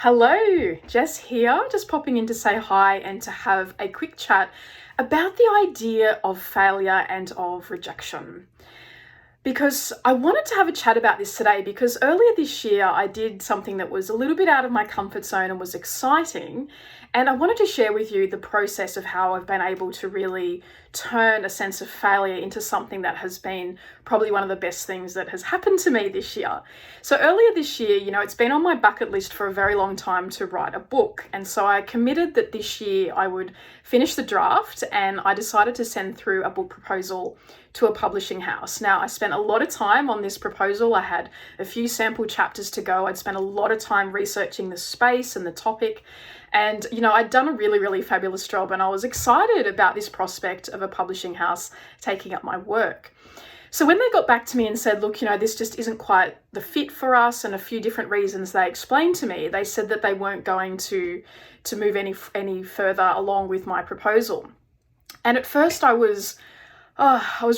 Hello, Jess here, just popping in to say hi and to have a quick chat about the idea of failure and of rejection. Because I wanted to have a chat about this today because earlier this year I did something that was a little bit out of my comfort zone and was exciting. And I wanted to share with you the process of how I've been able to really turn a sense of failure into something that has been probably one of the best things that has happened to me this year. So earlier this year, it's been on my bucket list for a very long time to write a book. And so I committed that this year I would finish the draft, and I decided to send through a book proposal to a publishing house. Now, I spent a lot of time on this proposal. I had a few sample chapters to go. I'd spent a lot of time researching the space and the topic. And, I'd done a really, really fabulous job, and I was excited about this prospect of a publishing house taking up my work. So when they got back to me and said, look, this just isn't quite the fit for us, and a few different reasons they explained to me, they said that they weren't going to move any further along with my proposal. And at first I was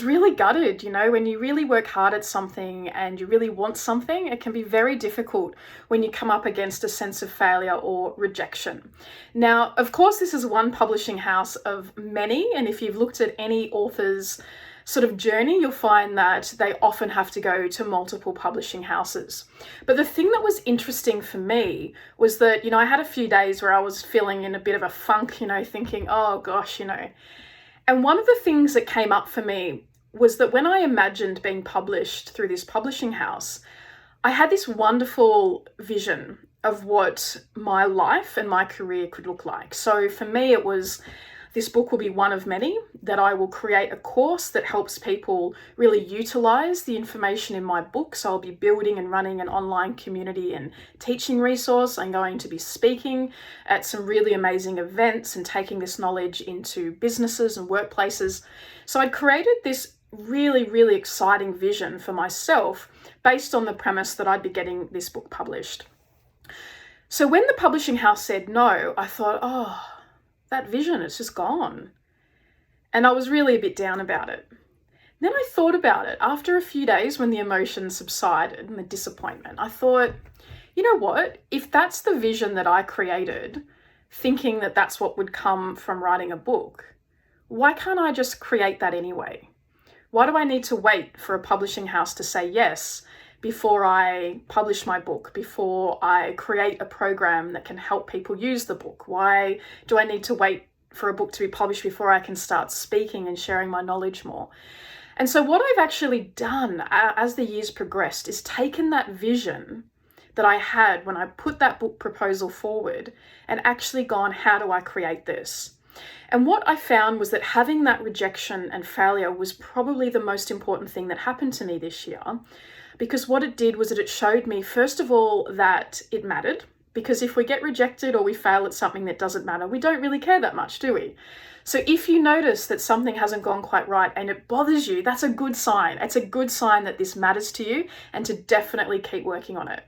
really gutted. When you really work hard at something and you really want something, it can be very difficult when you come up against a sense of failure or rejection. Now, of course, this is one publishing house of many, and if you've looked at any author's sort of journey, you'll find that they often have to go to multiple publishing houses. But the thing that was interesting for me was that, I had a few days where I was feeling in a bit of a funk, thinking, oh gosh, And one of the things that came up for me was that when I imagined being published through this publishing house, I had this wonderful vision of what my life and my career could look like. So for me, it was, this book will be one of many, that I will create a course that helps people really utilize the information in my book. So I'll be building and running an online community and teaching resource. I'm going to be speaking at some really amazing events and taking this knowledge into businesses and workplaces. So I'd created this really, really exciting vision for myself based on the premise that I'd be getting this book published. So when the publishing house said no, I thought, that vision, it's just gone. And I was really a bit down about it. Then I thought about it after a few days when the emotions subsided and the disappointment. I thought, you know what? If that's the vision that I created, thinking that that's what would come from writing a book, why can't I just create that anyway? Why do I need to wait for a publishing house to say yes before I publish my book, before I create a program that can help people use the book? Why do I need to wait for a book to be published before I can start speaking and sharing my knowledge more? And so what I've actually done as the years progressed is taken that vision that I had when I put that book proposal forward and actually gone, how do I create this? And what I found was that having that rejection and failure was probably the most important thing that happened to me this year. Because what it did was that it showed me, first of all, that it mattered. Because if we get rejected or we fail at something that doesn't matter, we don't really care that much, do we? So if you notice that something hasn't gone quite right and it bothers you, that's a good sign. It's a good sign that this matters to you and to definitely keep working on it.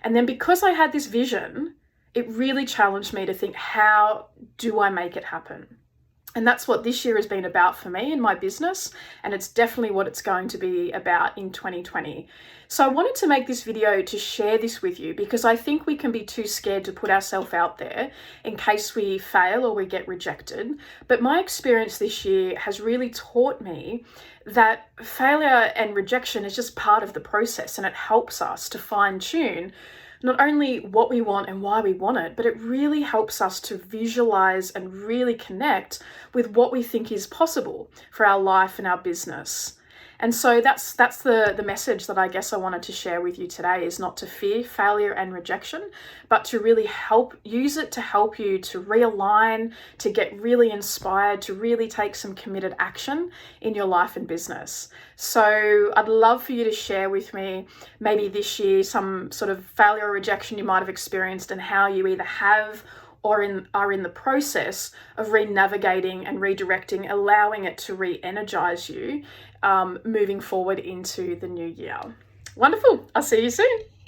And then because I had this vision, it really challenged me to think, how do I make it happen? And that's what this year has been about for me in my business, and it's definitely what it's going to be about in 2020. So I wanted to make this video to share this with you because I think we can be too scared to put ourselves out there in case we fail or we get rejected. But my experience this year has really taught me that failure and rejection is just part of the process, and it helps us to fine-tune not only what we want and why we want it, but it really helps us to visualize and really connect with what we think is possible for our life and our business. And so that's the message that I guess I wanted to share with you today, is not to fear failure and rejection, but to really use it to help you to realign, to get really inspired, to really take some committed action in your life and business. So I'd love for you to share with me maybe this year some sort of failure or rejection you might have experienced and how you either have or are in the process of re-navigating and redirecting, allowing it to re-energize you moving forward into the new year. Wonderful. I'll see you soon.